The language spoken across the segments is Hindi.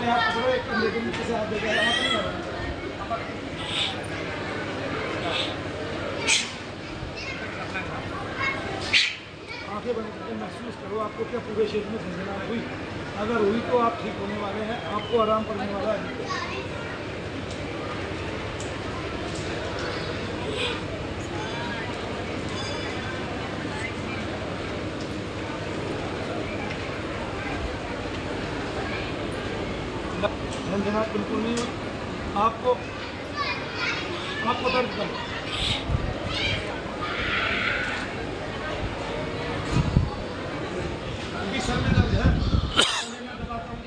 अपने हाथ पकड़ो, एक कंधे के नीचे से हाथ दे दो, आंखें बंद करके महसूस करो आपको क्या पूरे शरीर में झंझना हुई। अगर हुई तो आप ठीक होने वाले हैं, आपको आराम पड़ने वाला है। झंझनाहट बिल्कुल नहीं हुई आपको दर्द कम। अभी सर में दर्द है, मैं दबाता हूँ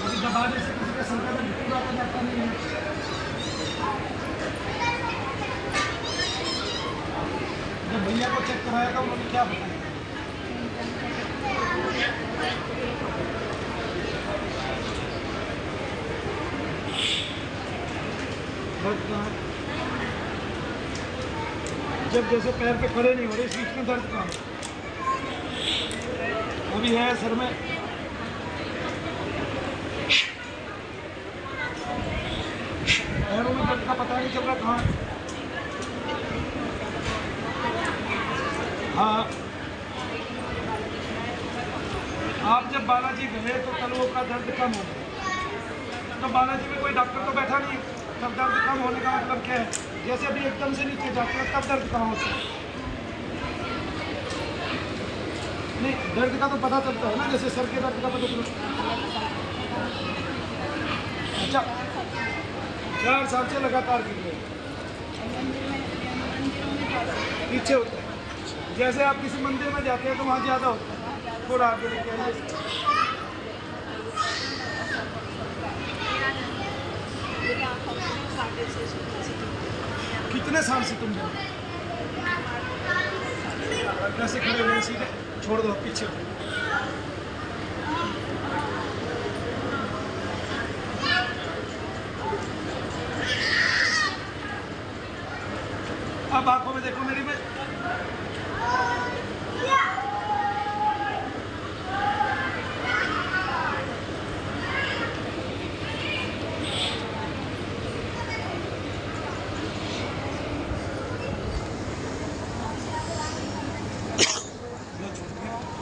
अभी दबाने से किसी का सर का दर्द पूरा हो जाता नहीं है। जब भैया को चेक कराएगा उन्होंने क्या बताया? जब जैसे पैर पे खड़े नहीं हो रहे, इस बीच में दर्द कहाँ है? अभी है सर में। पैरों में दर्द का पता नहीं चल रहा कहाँ है? हाँ, आप जब बालाजी गए तो तलवों का दर्द कम हो गया, तो बालाजी में कोई डॉक्टर तो बैठा नहीं, तब दर्द कम होने का मतलब क्या है? जैसे अभी एकदम से नीचे जाते हैं तब दर्द कहाँ होता है? नहीं, दर्द का तो पता चलता है ना, जैसे सर के दर्द का पता चलता है। अच्छा, 4 साल से लगातार गिर रहे पीछे होता है। जैसे आप किसी मंदिर में जाते हैं तो वहाँ ज़्यादा होता है, थोड़ा आगे लेके आइए। कितने साल से तुम कैसे खड़े हुए सीधे छोड़ दो पीछे। अब आंखों में देखो मेरी में।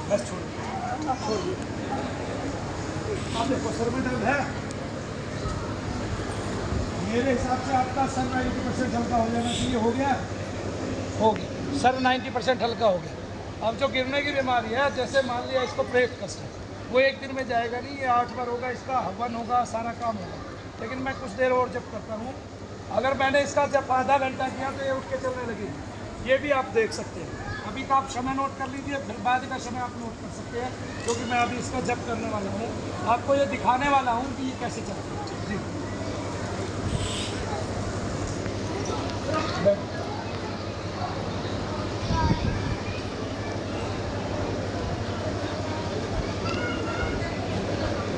बस छोड़िए। आप देखो सर में दर्द है, मेरे हिसाब से आपका सर 90% हल्का हो जाना चाहिए। हो गया सर 90% हल्का हो गया। अब जो गिरने की बीमारी है, जैसे मान लिया इसको ब्रेक कस्ट है, वो एक दिन में जाएगा नहीं, ये 8 बार होगा, इसका हवन होगा, सारा काम होगा। लेकिन मैं कुछ देर और जब करता हूँ, अगर मैंने इसका जब आधा घंटा किया तो ये उठ के चलने लगेगी। ये भी आप देख सकते हैं। अभी का आप समय नोट कर लीजिए, फिर बाद का समय आप नोट कर सकते हैं, क्योंकि मैं अभी इसका जब करने वाला हूँ, आपको ये दिखाने वाला हूँ कि ये कैसे चलता है। जी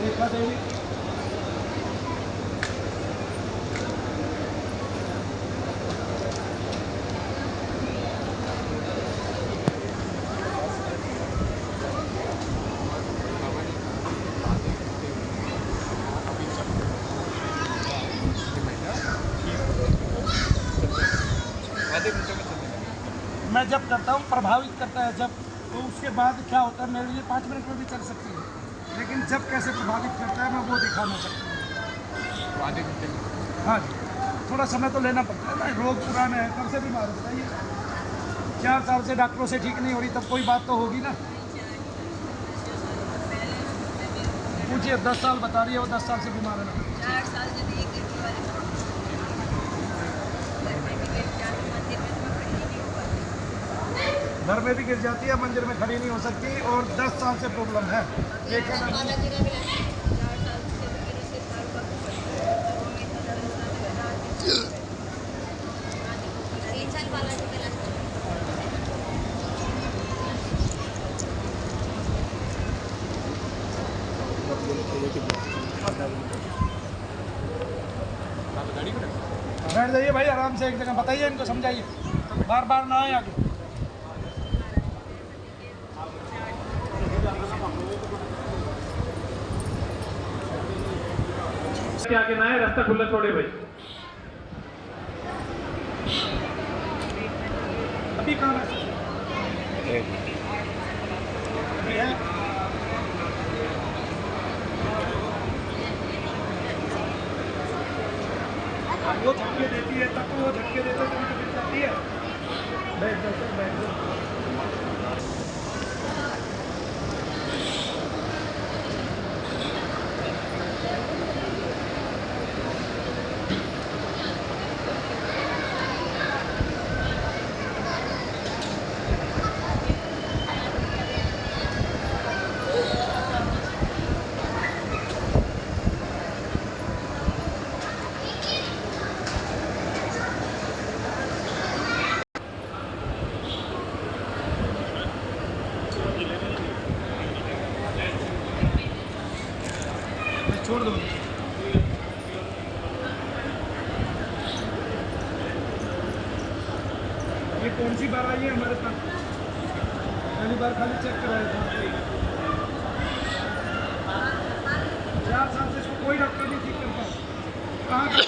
रेखा देवी, मैं जब करता हूँ प्रभावित करता है जब, तो उसके बाद क्या होता है, मेरे लिए 5 मिनट में भी चल सकती है, लेकिन जब कैसे प्रभावित करता है मैं वो दिखाना चाहता हूँ। तो आधे घंटे में? हाँ जी, थोड़ा समय तो लेना पड़ता है ना, रोग पुराने हैं, कब से बीमार होता है ये। 4 साल से डॉक्टरों से ठीक नहीं हो रही, तब कोई बात तो होगी ना। पूछिए, 10 साल बता रही है वो, 10 साल से बीमार है ना। 4 साल से घर में भी गिर जाती है, मंदिर में खड़ी नहीं हो सकती, और 10 साल से प्रॉब्लम है। बैठ जाइए भाई आराम से, एक जगह बताइए इनको, समझाइए, बार बार ना आए आगे। के आगे ना है, रास्ता खुला छोड़े भाई। अभी कहाँ है? वो झटके देती है तब तो वो झटके देते तो गिर जाती है। बैठ जाओ बैठ जाओ। छोड़ दो। ये कौन सी बार आई है हमारे पास? पहली बार खाली चेक कराया था। 4 साल से इसको कोई डॉक्टर नहीं ठीक करता। कहाँ का?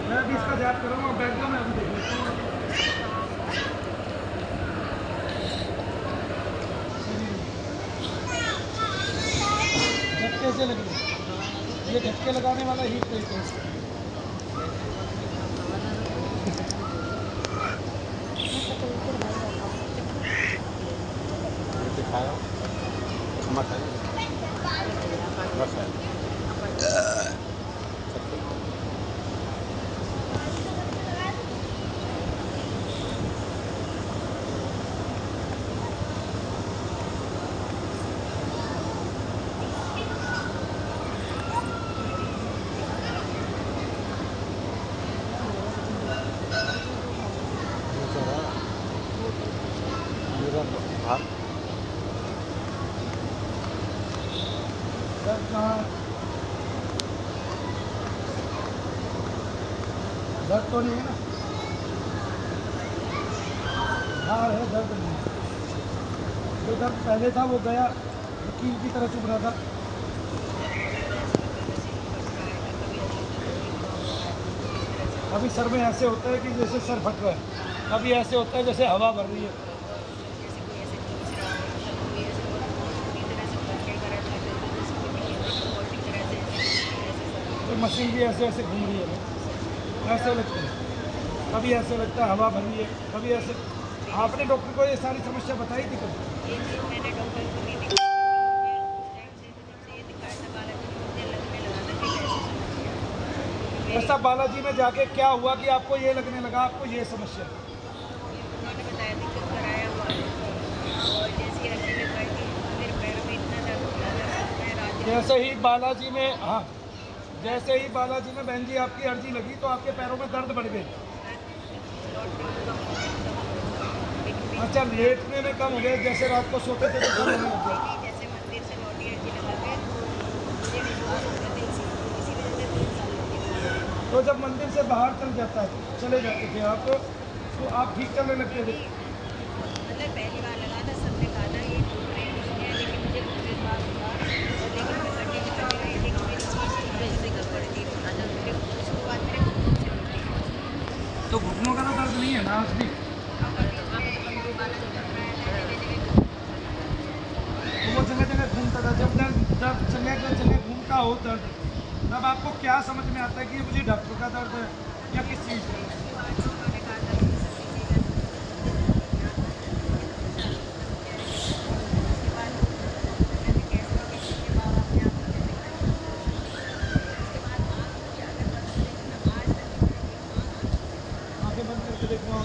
मैं अभी इसका जांच करूँगा, बैठ जाओ, मैं अभी देख लेता हूँ। झटके से लग रही, ये झटके लगाने वाला हीट प्लेट है। दर्द तो नहीं है ना? हाँ है, दर्द नहीं है। जो दर्द पहले था वो गया, कील की तरह चुभ रहा था। कभी सर में ऐसे होता है कि जैसे सर फट रहा है, कभी ऐसे होता है जैसे हवा भर रही है। तो मशीन भी ऐसे ऐसे घूम रही है, ऐसे लगता है, कभी ऐसे लगता है हवा भर रही है, कभी ऐसे। आपने डॉक्टर को ये सारी समस्या बताई थी कभी? मैंने डॉक्टर को नहीं दिखाया, ऐसा बालाजी में जाके क्या हुआ कि आपको ये लगने लगा, आपको ये समस्या? उन्होंने बताया दिक्कत कराया हुआ और जैसे अर्जी लगाई थी मेरे पैरों में इतना दर्द होता था, मैं रात जैसे ही बालाजी में, हाँ, जैसे ही बालाजी में बहन जी आपकी अर्जी लगी तो आपके पैरों में दर्द बढ़ गए। अच्छा, लेटने में कम हो गए, जैसे रात को सोते थे तो दर्द होने लग गया। जैसे मंदिर से लौटी अर्जी लगा के मुझे विश्वास हो गया था, इसी वजह से 3 साल हो गए। तो जब मंदिर से बाहर चले जाते थे आप, तो आप ठीक चलने लगते थे? मतलब पहली बार लगा था, सबने कहा था ये ट्रेन नहीं है, लेकिन मुझे दूसरी बार हुआ और लेकिन मैं करने की करने गई, लेकिन मेरी चीज़ की वजह से गड़बड़ थी। उसके बाद मेरे घुटनों से उल्टी हुई। तो घुटनों का तो दर्द नहीं है ना आज भी? तो वो जगह जगह घूमता था, जब जगह घूमता हो दर्द, तब आपको क्या समझ में आता है कि ये मुझे डॉक्टर का दर्द है या किस चीज़ का? आंखें बंद करके देखो।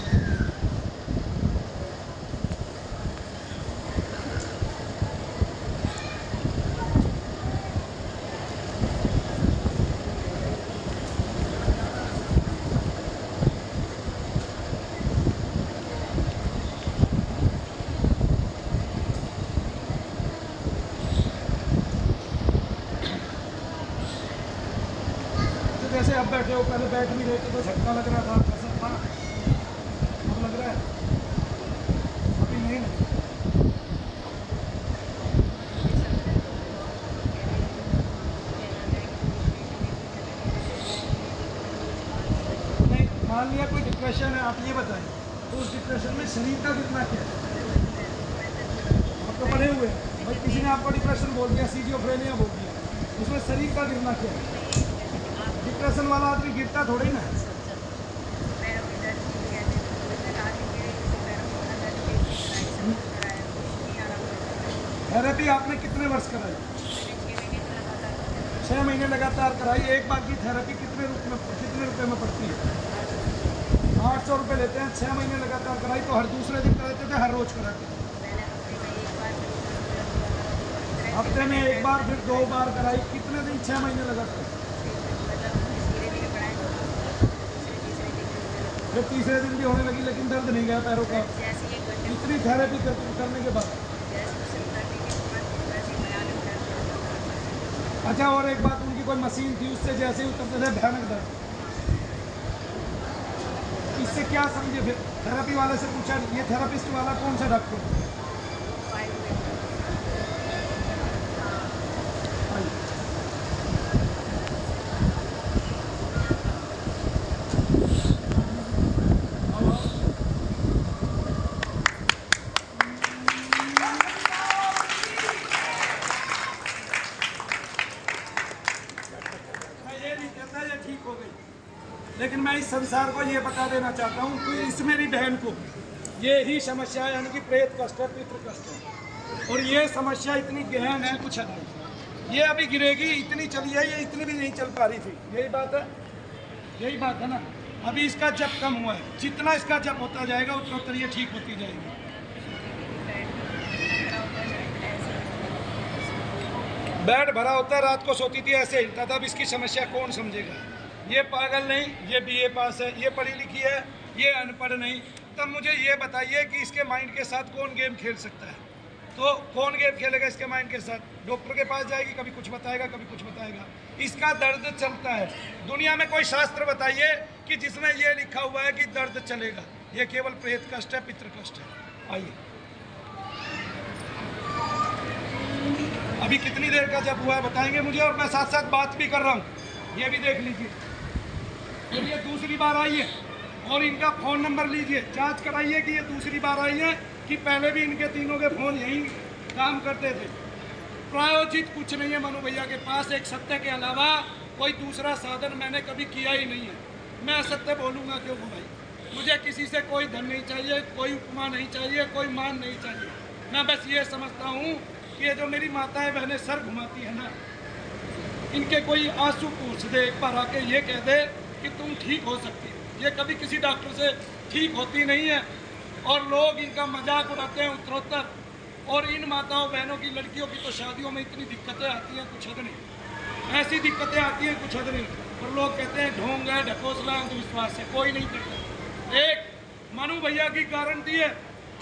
जैसे अब बैठे हो, पहले बैठ नहीं रहे थे तो झटका लग रहा था, कसर था, अब लग रहा है? अभी नहीं ना? नहीं, मान लिया कोई डिप्रेशन है, आप ये बताएं, तो उस डिप्रेशन में शरीर का कितना क्या है? आप तो पढ़े हुए हैं भाई, किसी ने आपको डिप्रेशन बोल दिया, सिजोफ्रेनिया बोल दिया, उसमें शरीर का गिरना क्या है? डिप्रेशन वाला आदमी गिरता थोड़ी ना। थेरेपी आपने कितने वर्ष कराई? 6 महीने लगातार कराई। एक बार की थेरेपी कितने रुपए में पड़ती है? 800 रुपये लेते हैं। 6 महीने लगातार कराई तो हर दूसरे दिन कराते थे, हर रोज कराते थे? हफ्ते में एक बार, फिर 2 बार कराई। कितने दिन? 6 महीने लगातार। फिर तीसरे दिन भी होने लगी, लेकिन दर्द नहीं गया पैरों का। इतनी थेरेपी करने के बाद। अच्छा, और एक बात, उनकी कोई मशीन थी, उससे जैसे ही उतरते थे भयानक दर्द। इससे क्या समझे? फिर थेरेपी वाले से पूछा, ये थेरेपिस्ट वाला कौन सा डॉक्टर? ठीक हो गई, लेकिन मैं इस संसार को ये बता देना चाहता हूँ कि इस मेरी बहन को ये ही समस्या है, यानी कि प्रेत कष्ट है, पितृ कष्ट है, और ये समस्या इतनी गहन है, कुछ नहीं। ये अभी गिरेगी, इतनी चली है, ये इतनी भी नहीं चल पा रही थी। यही बात है, यही बात है ना। अभी इसका जप कम हुआ है, जितना इसका जप होता जाएगा उतना उतना ये ठीक होती जाएगी। बेड भरा होता है, रात को सोती थी ऐसे हिलता था। अब इसकी समस्या कौन समझेगा? ये पागल नहीं, ये BA पास है, ये पढ़ी लिखी है, ये अनपढ़ नहीं। तब मुझे ये बताइए कि इसके माइंड के साथ कौन गेम खेल सकता है? तो कौन गेम खेलेगा इसके माइंड के साथ? डॉक्टर के पास जाएगी, कभी कुछ बताएगा, कभी कुछ बताएगा। इसका दर्द चलता है। दुनिया में कोई शास्त्र बताइए कि जिसमें ये लिखा हुआ है कि दर्द चलेगा। ये केवल प्रेत कष्ट है, पितृ कष्ट है। आइए, अभी कितनी देर का जब हुआ है बताएंगे मुझे, और मैं साथ साथ बात भी कर रहा हूँ, ये भी देख लीजिए। तो ये दूसरी बार आई है, और इनका फ़ोन नंबर लीजिए, जांच कराइए कि ये दूसरी बार आई है कि पहले भी इनके तीनों के फ़ोन यहीं काम करते थे। प्रायोजित कुछ नहीं है मनु भैया के पास, एक सत्य के अलावा कोई दूसरा साधन मैंने कभी किया ही नहीं है। मैं सत्य बोलूँगा क्यों भाई? मुझे किसी से कोई धन नहीं चाहिए, कोई उपमा नहीं चाहिए, कोई मान नहीं चाहिए। मैं बस ये समझता हूँ कि ये जो मेरी माताएं बहनें सर घुमाती है ना, इनके कोई आंसू पूछ दे, एक बार आके ये कह दे कि तुम ठीक हो सकती है। ये कभी किसी डॉक्टर से ठीक होती नहीं है, और लोग इनका मजाक उड़ाते हैं उत्तरोत्तर। और इन माताओं बहनों की, लड़कियों की तो शादियों में इतनी दिक्कतें आती हैं कुछ हद नहीं, ऐसी दिक्कतें आती हैं कुछ हद नहीं। और लोग कहते हैं ढोंग है, ढकोसला, अंधविश्वास है, कोई नहीं करता। एक मनु भैया की गारंटी है,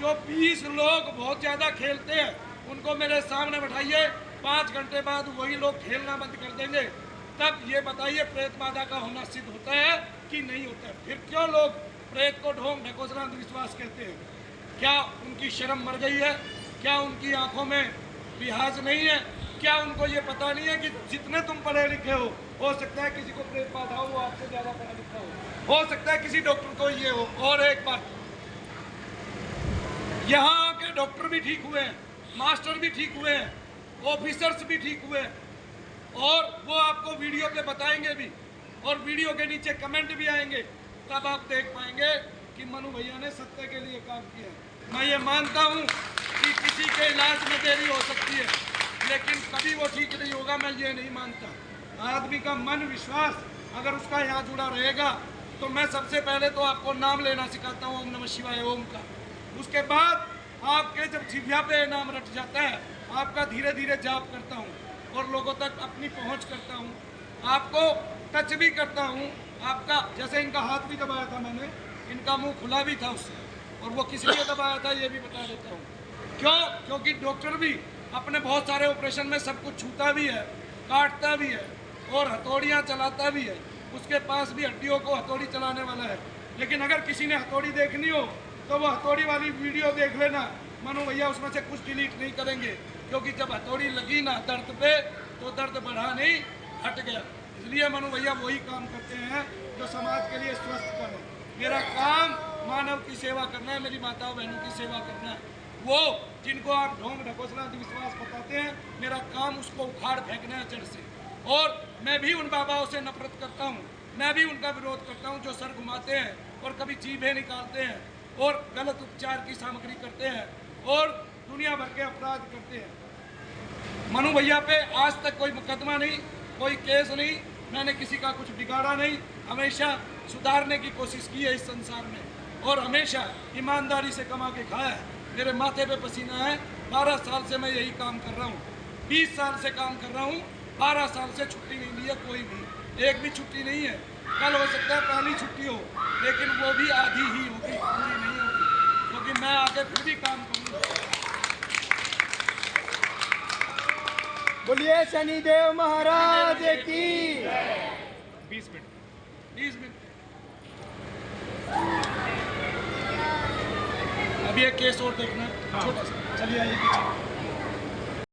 जो 20 लोग बहुत ज़्यादा खेलते हैं उनको मेरे सामने बैठाइए, 5 घंटे बाद वही लोग खेलना बंद कर देंगे। तब ये बताइए प्रेत बाधा का होना सिद्ध होता है कि नहीं होता है? फिर क्यों लोग प्रेत को ढोंग, ढकोसला, अंधविश्वास कहते हैं? क्या उनकी शर्म मर गई है? क्या उनकी आंखों में लिहाज नहीं है? क्या उनको ये पता नहीं है कि जितने तुम पढ़े लिखे हो सकता है किसी को प्रेत बाधा हो, आपसे ज़्यादा पढ़ा लिखा हो सकता है किसी डॉक्टर को ये हो। और एक बात, यहाँ के डॉक्टर भी ठीक हुए हैं, मास्टर भी ठीक हुए हैं, ऑफिसर्स भी ठीक हुए हैं, और वो आपको वीडियो पे बताएंगे भी, और वीडियो के नीचे कमेंट भी आएंगे। तब आप देख पाएंगे कि मनु भैया ने सत्य के लिए काम किया है। मैं ये मानता हूँ कि किसी के इलाज में देरी हो सकती है, लेकिन कभी वो ठीक नहीं होगा, मैं ये नहीं मानता। आदमी का मन, विश्वास अगर उसका यहाँ जुड़ा रहेगा, तो मैं सबसे पहले तो आपको नाम लेना सिखाता हूँ, ओम नमः शिवाय ओम का। उसके बाद आपके जब जिह्वा पे नाम रट जाता है, आपका धीरे धीरे जाप करता हूँ और लोगों तक अपनी पहुँच करता हूँ, आपको टच भी करता हूँ। आपका जैसे इनका हाथ भी दबाया था मैंने, इनका मुंह खुला भी था उससे, और वो किस लिए दबाया था ये भी बता देता हूँ। क्यों? क्योंकि डॉक्टर भी अपने बहुत सारे ऑपरेशन में सब कुछ छूता भी है, काटता भी है और हथौड़ियाँ चलाता भी है, उसके पास भी हड्डियों को हथौड़ी चलाने वाला है। लेकिन अगर किसी ने हथौड़ी देखनी हो तो वो हथौड़ी वाली वीडियो देख लेना। मनु भैया उसमें से कुछ डिलीट नहीं करेंगे, क्योंकि जब हथौड़ी लगी ना दर्द पे तो दर्द बढ़ा नहीं, हट गया। इसलिए मनु भैया वही काम करते हैं जो समाज के लिए स्वस्थ करें। मेरा काम मानव की सेवा करना है, मेरी माताओं बहनों की सेवा करना है। वो जिनको आप ढोंग ढकोसला अंधविश्वास बताते हैं, मेरा काम उसको उखाड़ फेंकना है जड़ से। और मैं भी उन बाबाओं से नफरत करता हूँ, मैं भी उनका विरोध करता हूँ जो सर घुमाते हैं और कभी जीभें निकालते हैं और गलत उपचार की सामग्री करते हैं और दुनिया भर के अपराध करते हैं। मनु भैया पे आज तक कोई मुकदमा नहीं, कोई केस नहीं, मैंने किसी का कुछ बिगाड़ा नहीं, हमेशा सुधारने की कोशिश की है इस संसार में और हमेशा ईमानदारी से कमा के खाया है। मेरे माथे पे पसीना है, 12 साल से मैं यही काम कर रहा हूँ, 20 साल से काम कर रहा हूँ, 12 साल से छुट्टी नहीं ली है कोई भी, एक भी छुट्टी नहीं है। कल हो सकता है पहली छुट्टी हो, लेकिन वो भी आधी ही होगी, पूरी नहीं होगी, क्योंकि मैं आगे फिर भी काम करूँगा। बोलिए शनिदेव महाराज की। 20 मिनट 20 मिनट अभी एक केस और देखना है, छोटा सा, चलिए आइए पीछे।